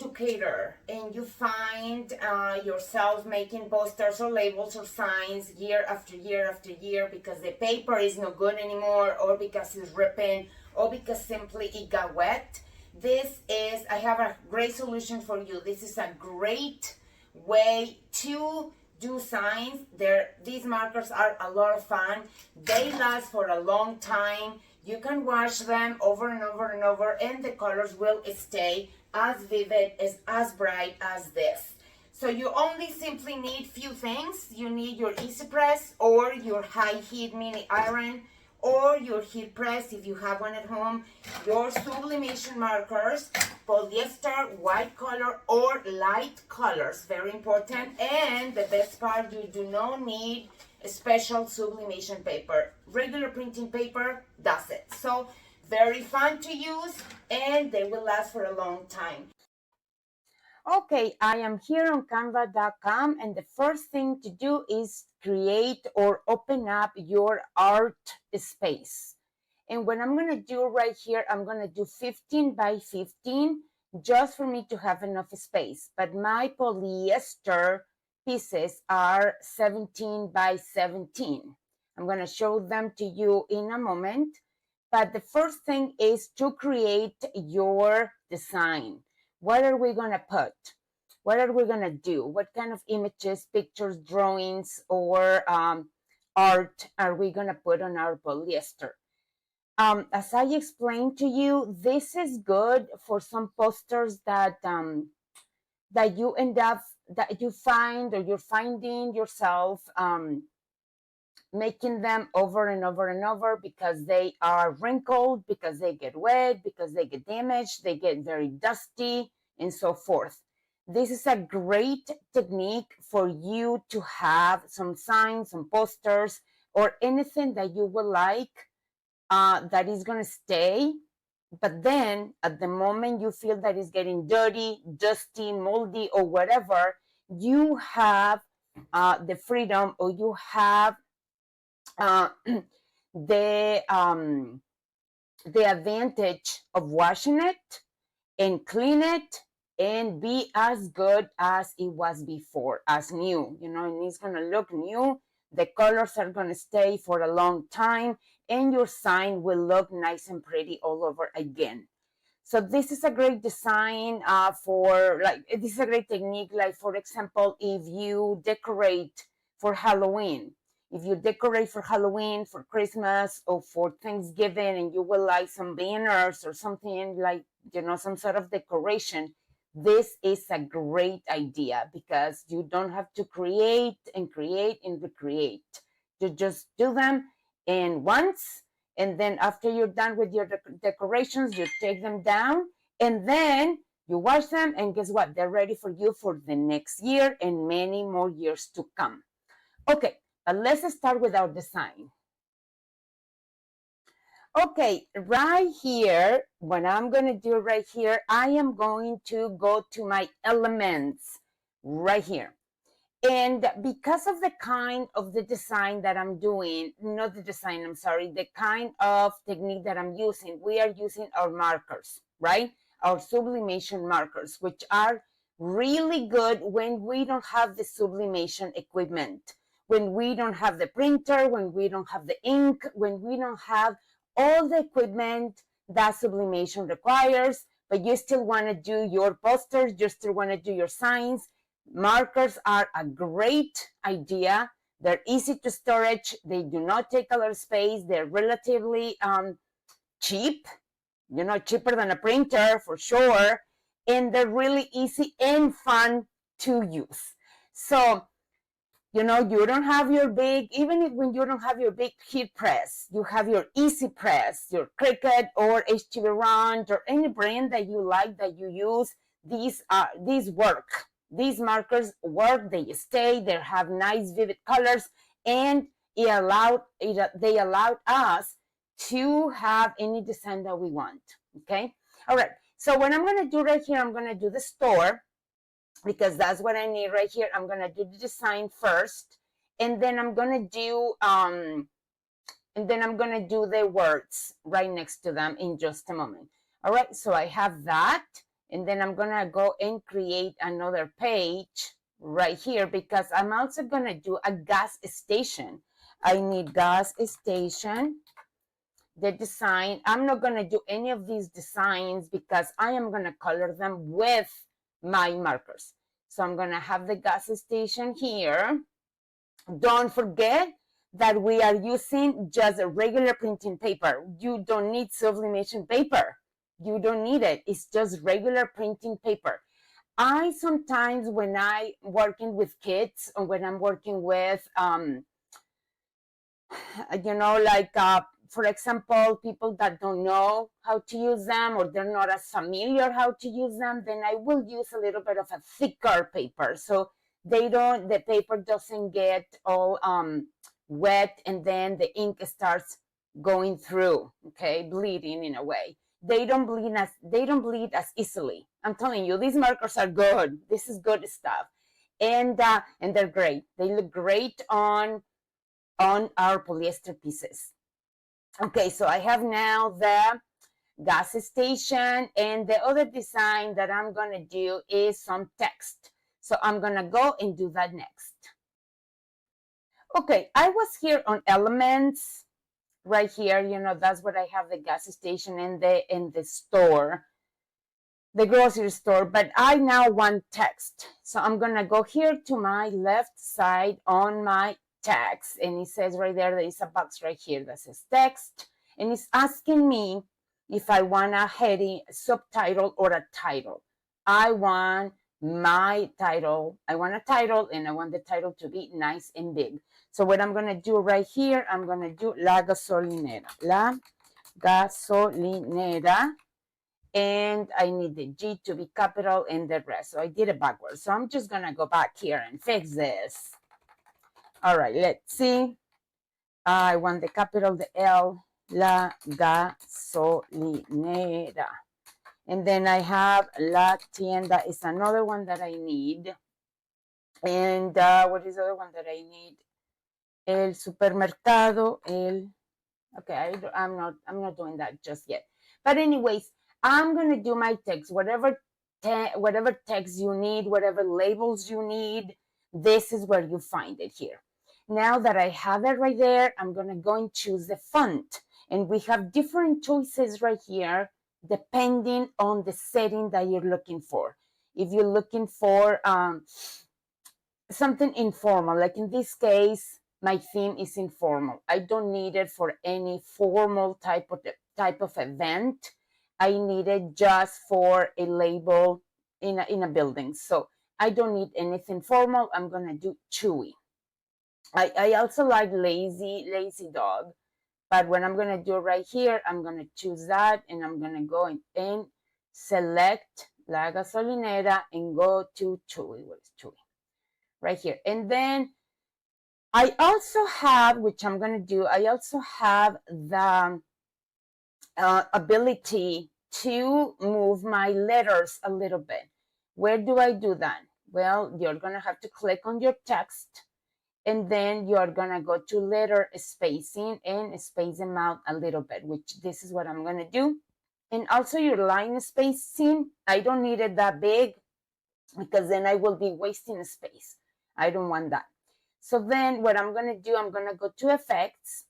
educator and you find yourself making posters or labels or signs year after year after year because the paper is no good anymore, or because it's ripping, or because simply it got wet, I have a great solution for you. This is a great way to do signs. These markers are a lot of fun. They last for a long time. You can wash them over and over and over, and the colors will stay as vivid, as bright as this. So you only simply need few things. You need your Easy Press or your high heat mini iron, or your heat press if you have one at home, your sublimation markers, polyester, white color or light colors, very important. And the best part, you do not need a special sublimation paper. Regular printing paper does it. So very fun to use, and they will last for a long time. Okay, I am here on canva.com, and the first thing to do is create or open up your art space. And what I'm going to do right here, I'm going to do 15 by 15 just for me to have enough space. But my polyester pieces are 17 by 17. I'm going to show them to you in a moment. But the first thing is to create your design. What are we going to put? What are we going to do? What kind of images, pictures, drawings, or art are we going to put on our polyester? As I explained to you, this is good for some posters that you end up, that you find, or you're finding yourself making them over and over and over because they are wrinkled, because they get wet, because they get damaged, they get very dusty, and so forth. This is a great technique for you to have some signs, some posters, or anything that you would like that is going to stay. But then at the moment you feel that it's getting dirty, dusty, moldy, or whatever, you have the freedom, or you have the advantage of washing it and clean it and be as good as it was before, as new, you know, and it's going to look new. The colors are going to stay for a long time, and your sign will look nice and pretty all over again. So this is a great design this is a great technique. Like, for example, if you decorate for Halloween, if you decorate for Halloween, for Christmas, or for Thanksgiving, and you will like some banners or something like, you know, some sort of decoration, this is a great idea because you don't have to create and recreate. You just do them in once, and then after you're done with your decorations, you take them down, and then you wash them, and guess what? They're ready for you for the next year and many more years to come. Okay, but let's start with our design. Okay, right here, what I'm going to do right here, I am going to go to my elements right here. And because of the kind of the design that I'm doing, not the design, I'm sorry, the kind of technique that I'm using, we are using our markers, right? Our sublimation markers, which are really good when we don't have the sublimation equipment, when we don't have the printer, when we don't have the ink, when we don't have all the equipment that sublimation requires, but you still want to do your posters, you still want to do your signs. Markers are a great idea. They're easy to storage. They do not take a lot of space. They're relatively cheap, you know, cheaper than a printer for sure. And they're really easy and fun to use. So, you know, you don't have your big, even when you don't have your big heat press, you have your Easy Press, your Cricut or HTVRont or any brand that you like, that you use. These work. These markers work, they stay, they have nice vivid colors, and they allowed us to have any design that we want, okay? All right, so what I'm gonna do right here, I'm gonna do the store, because that's what I need right here. I'm gonna do the design first, and then I'm gonna do the words right next to them in just a moment. All right, so I have that, And then I'm gonna go and create another page right here because I'm also gonna do a gas station. I need gas station, the design. I'm not gonna do any of these designs because I am gonna color them with my markers. So I'm gonna have the gas station here. Don't forget that we are using just a regular printing paper. You don't need sublimation paper. You don't need it. It's just regular printing paper. I sometimes, when I working with kids or when I'm working with, like, for example, people that don't know how to use them or they're not as familiar how to use them, then I will use a little bit of a thicker paper. So the paper doesn't get all wet and then the ink starts going through, okay, bleeding in a way. They don't bleed as easily. I'm telling you, these markers are good. This is good stuff. And they're great. They look great on our polyester pieces. Okay, so I have now the gas station, and the other design that I'm gonna do is some text. So I'm gonna go and do that next. Okay, I was here on elements right here. That's what I have, the gas station in the store, the grocery store, but I now want text. So I'm gonna go here to my left side on my text, and it says right there is a box right here that says text, and it's asking me if I want a heading, subtitle, or a title. I want my title. I want a title, and I want the title to be nice and big. So what I'm gonna do right here, I'm gonna do La Gasolinera. La Gasolinera. And I need the G to be capital and the rest. So I did it backwards. So I'm just gonna go back here and fix this. All right, let's see. I want the capital, the L, La Gasolinera. And then I have La Tienda is another one that I need. And what is the other one that I need? El supermercado, okay, I'm not doing that just yet. But anyways, I'm gonna do my text, whatever text you need, whatever labels you need, this is where you find it here. Now that I have it right there, I'm gonna go and choose the font. And we have different choices right here, depending on the setting that you're looking for. If you're looking for something informal, like in this case, my theme is informal. I don't need it for any formal type of event. I need it just for a label in a building. So I don't need anything formal. I'm gonna do chewy. I also like lazy dog, but what I'm gonna do right here, I'm gonna choose that, and I'm gonna go and select La Gasolinera and go to chewy. What is chewy? Right here. And then I also have, which I'm going to do, I also have the ability to move my letters a little bit. Where do I do that? Well, you're going to have to click on your text, and then you're going to go to letter spacing and space them out a little bit, which this is what I'm going to do. And also your line spacing, I don't need it that big because then I will be wasting space. I don't want that. So then what I'm going to do, I'm going to go to effects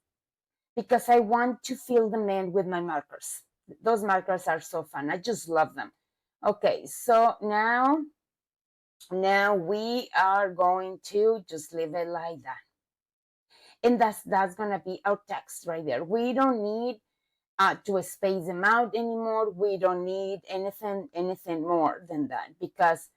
because I want to fill them in with my markers. Those markers are so fun. I just love them. Okay, so now we are going to just leave it like that. And that's going to be our text right there. We don't need to space them out anymore. We don't need anything more than that, because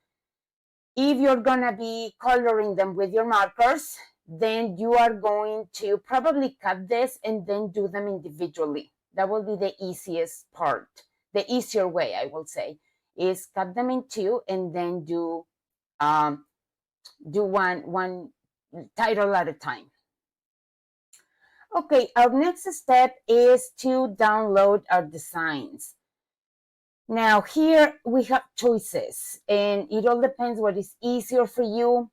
if you're gonna be coloring them with your markers, then you are going to probably cut this and then do them individually. That will be the easiest part. The easier way, I will say, is cut them in two and then do one title at a time. Okay, our next step is to download our designs. Now here we have choices, and it all depends what is easier for you.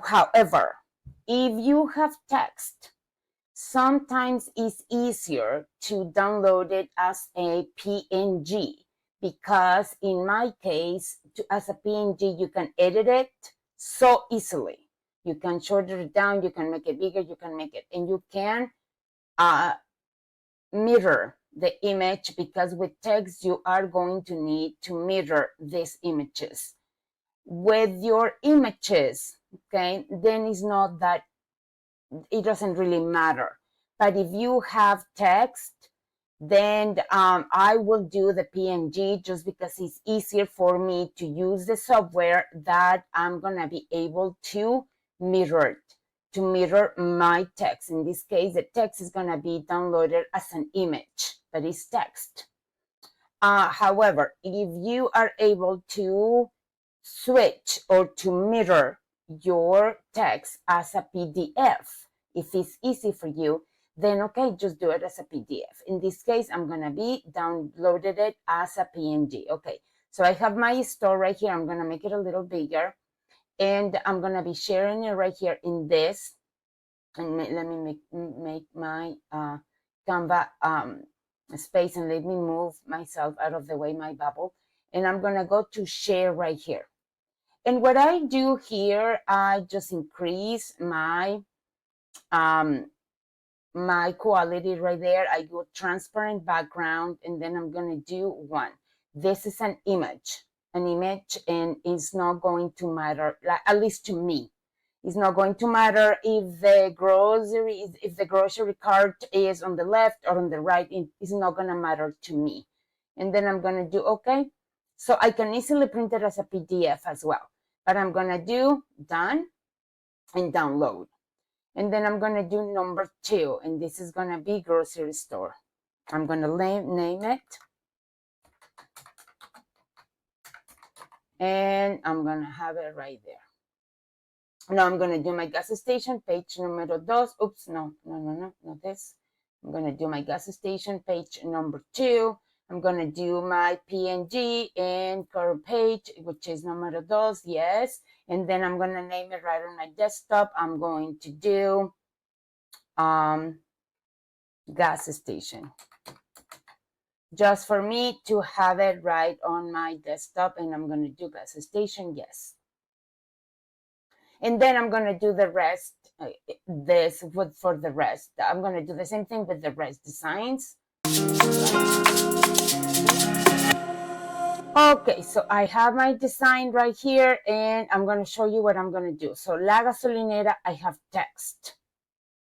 However, if you have text, sometimes it's easier to download it as a PNG because in my case, as a PNG, you can edit it so easily. You can shorten it down, you can make it bigger, you can make it, and you can mirror the image, because with text, you are going to need to mirror these images. With your images, okay, then it's not that, it doesn't really matter. But if you have text, then I will do the PNG just because it's easier for me to use the software that I'm gonna be able to mirror it, to mirror my text. In this case, the text is gonna be downloaded as an image, but it's text. However, if you are able to switch or to mirror your text as a PDF, if it's easy for you, then okay, just do it as a PDF. In this case, I'm gonna be downloaded it as a PNG. Okay, so I have my store right here. I'm gonna make it a little bigger, and I'm gonna be sharing it right here in this. And let me make my Canva space, and let me move myself out of the way, my bubble. And I'm gonna go to share right here. And what I do here, I just increase my my quality right there. I go transparent background, and then I'm gonna do one. This is an image, and it's not going to matter, at least to me. It's not going to matter if the grocery cart is on the left or on the right. It's not gonna matter to me. And then I'm gonna do okay. So I can easily print it as a PDF as well. But I'm gonna do done and download. And then I'm gonna do number 2, and this is gonna be grocery store. I'm gonna name it. And I'm gonna have it right there. Now I'm gonna do my gas station, page numero 2. Oops, no, not this. I'm gonna do my gas station, page number 2. I'm gonna do my PNG and current page, which is numero 2, yes. And then I'm gonna name it right on my desktop. I'm going to do gas station. Just for me to have it right on my desktop, and I'm gonna do gas station, yes. And then I'm gonna do the rest, for the rest. I'm gonna do the same thing with the rest designs. Okay, so I have my design right here, and I'm gonna show you what I'm gonna do. So La Gasolinera, I have text.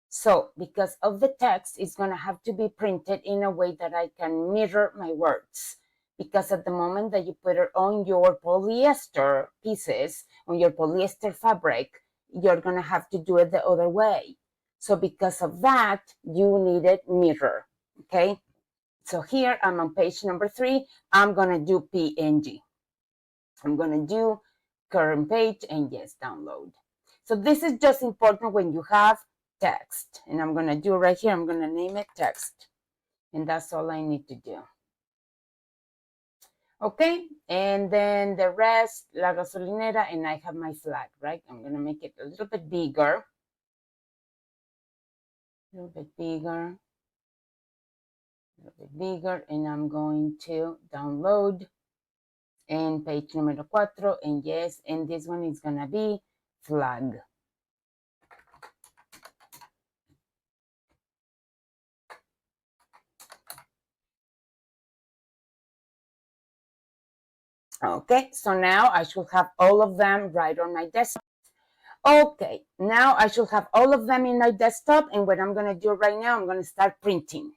So because of the text, it's gonna have to be printed in a way that I can mirror my words. Because at the moment that you put it on your polyester pieces, on your polyester fabric, you're gonna have to do it the other way. So because of that, you need it mirror, okay? So here I'm on page number 3. I'm gonna do PNG. I'm gonna do current page, and yes, download. So this is just important when you have text. And I'm gonna do right here, I'm gonna name it text. And that's all I need to do. Okay, and then the rest, La Gasolinera, and I have my flag, right? I'm gonna make it a little bit bigger. A little bit bigger. A little bit bigger, and I'm going to download. And page numero 4, and yes, and this one is gonna be flag. Okay, so now I should have all of them right on my desktop. Okay, now I should have all of them in my desktop, and what I'm gonna do right now, I'm gonna start printing.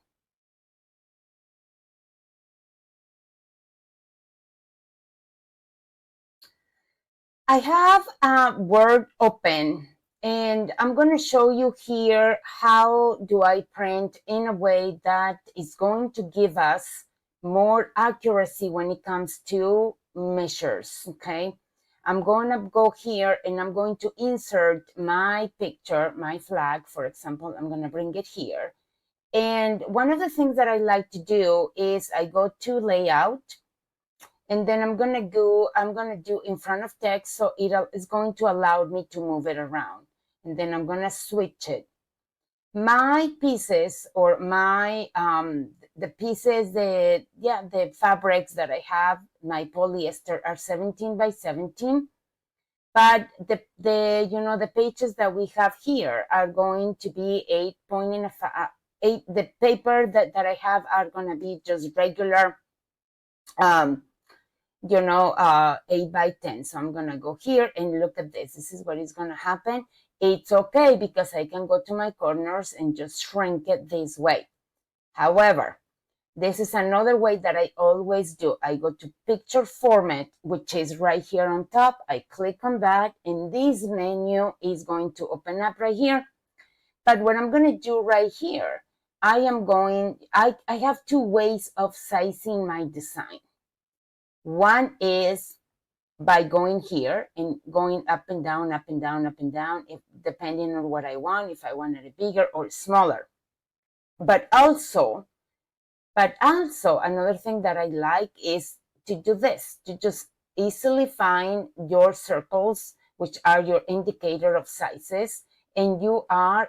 I have Word open, and I'm gonna show you here how do I print in a way that is going to give us more accuracy when it comes to measures, okay? I'm gonna go here, and I'm going to insert my picture, my flag, for example. I'm gonna bring it here. And one of the things that I like to do is I go to layout, and then I'm gonna do in front of text, so it's going to allow me to move it around. And then I'm gonna switch it. My pieces, or my the pieces, the fabrics that I have, my polyester, are 17 by 17. But the the pages that we have here are going to be 8. The paper that I have are going to be just regular 8 by 10. So I'm going to go here and look at this. This is what is going to happen. It's okay because I can go to my corners and just shrink it this way. However, this is another way that I always do. I go to picture format, which is right here on top. I click on that, and this menu is going to open up right here. But what I'm going to do right here, I have two ways of sizing my design. One is by going here and going up and down, up and down, up and down, depending on what I want, if I wanted it bigger or smaller. But also another thing that I like is to do this, to just easily find your circles, which are your indicator of sizes, and you are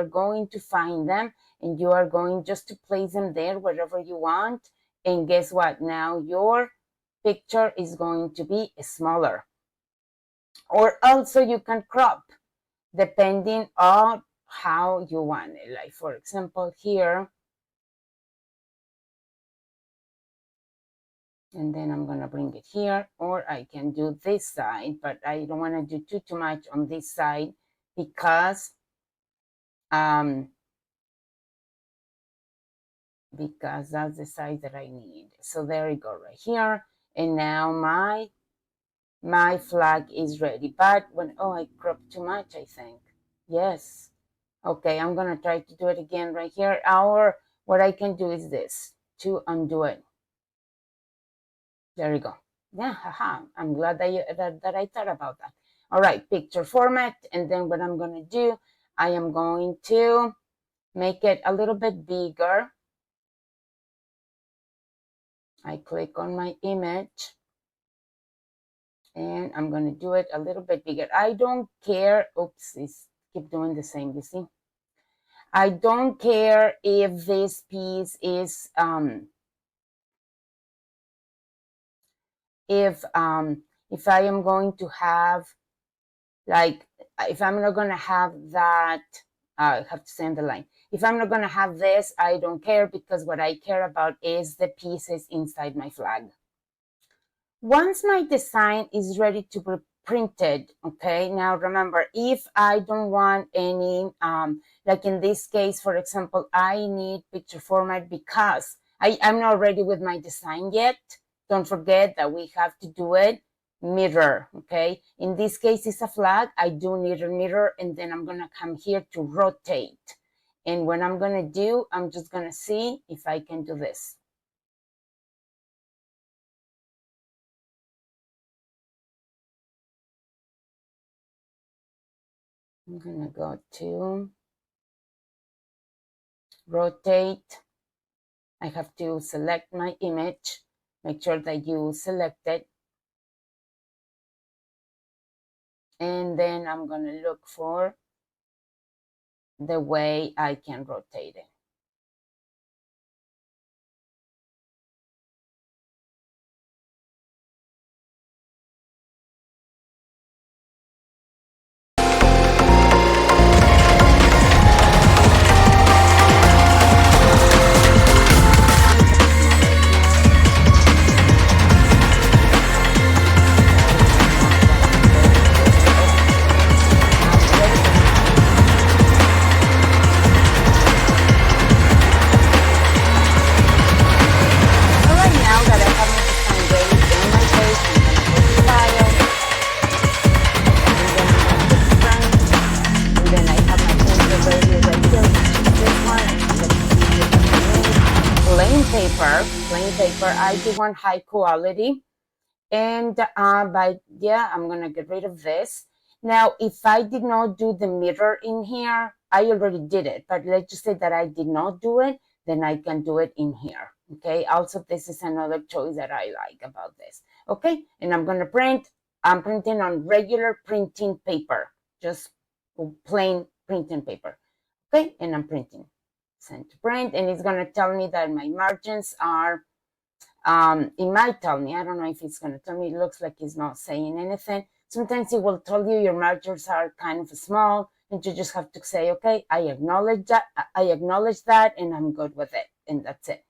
going to find them, and you are going just to place them there wherever you want. And guess what? Now your picture is going to be smaller. Or also you can crop depending on how you want it. Like for example here, and then I'm going to bring it here, or I can do this side, but I don't want to do too much on this side because that's the size that I need. So there we go right here. And now my flag is ready. But I cropped too much, I think. Yes. Okay, I'm going to try to do it again right here. Or what I can do is this, to undo it. There you go. Yeah, haha. I'm glad that I thought about that. All right, picture format. And then what I'm going to do, I am going to make it a little bit bigger. I click on my image. And I'm going to do it a little bit bigger. I don't care. Oops, it's keep doing the same, you see. I don't care if this piece is if I am going to have, like, if I'm not going to have that, I have to send the line. If I'm not going to have this, I don't care, because what I care about is the pieces inside my flag. Once my design is ready to be printed, okay, now remember, if I don't want any, like in this case, for example, I need picture format because I'm not ready with my design yet. Don't forget that we have to do it mirror, okay? In this case, it's a flag. I do need a mirror, and then I'm gonna come here to rotate. And what I'm gonna do, I'm just gonna see if I can do this. I'm gonna go to rotate. I have to select my image, make sure that you select it. And then I'm gonna look for the way I can rotate it. Plain paper. I do want high quality, and I'm gonna get rid of this. Now, if I did not do the mirror in here, I already did it, but let's just say that I did not do it, then I can do it in here. Okay, also this is another choice that I like about this. Okay, and I'm gonna print. I'm printing on regular printing paper, just plain printing paper. Okay, and I'm printing. send to print, and it's going to tell me that my margins are, it might tell me, I don't know if it's going to tell me, it looks like it's not saying anything. Sometimes it will tell you your margins are kind of small, and you just have to say, okay, I acknowledge that, and I'm good with it, and that's it.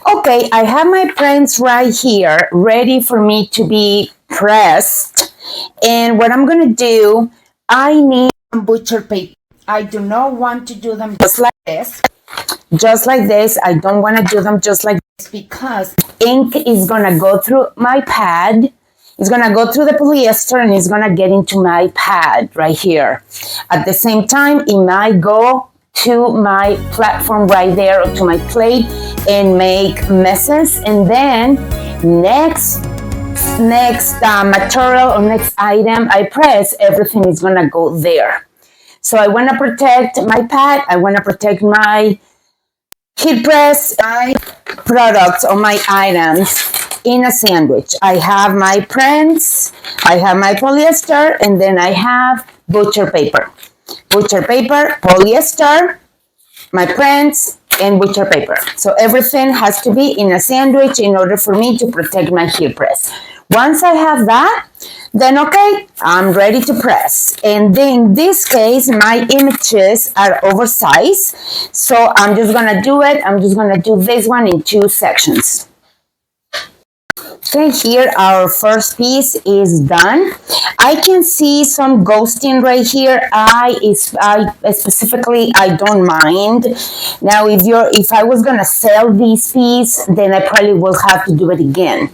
Okay, I have my prints right here, ready for me to be pressed. And what I'm gonna do, I need some butcher paper. I do not want to do them just like this. Just like this, I don't want to do them just like this because ink is gonna go through my pad. It's gonna go through the polyester and it's gonna get into my pad right here. At the same time, it might go to my platform right there or to my plate and make messes. And then next material or next item I press, everything is gonna go there. So I want to protect my pad. I want to protect my heat press, my products or my items in a sandwich. I have my prints, I have my polyester, and then I have butcher paper. Butcher paper, polyester, my prints, and butcher paper. So everything has to be in a sandwich in order for me to protect my heat press. Once I have that, then okay, I'm ready to press. And then in this case, my images are oversized. So I'm just gonna do it. I'm just gonna do this one in 2 sections. Okay, here our first piece is done. I can see some ghosting right here. I specifically, I don't mind. Now, if I was gonna sell these pieces, then I probably will have to do it again.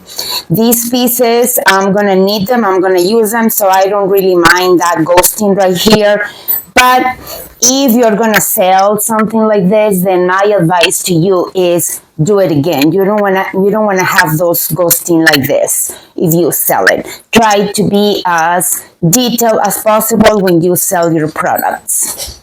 These pieces, I'm gonna need them, I'm gonna use them, so I don't really mind that ghosting right here. But if you're gonna sell something like this, then my advice to you is do it again. You don't wanna have those ghosting like this if you sell it. Try to be as detailed as possible when you sell your products.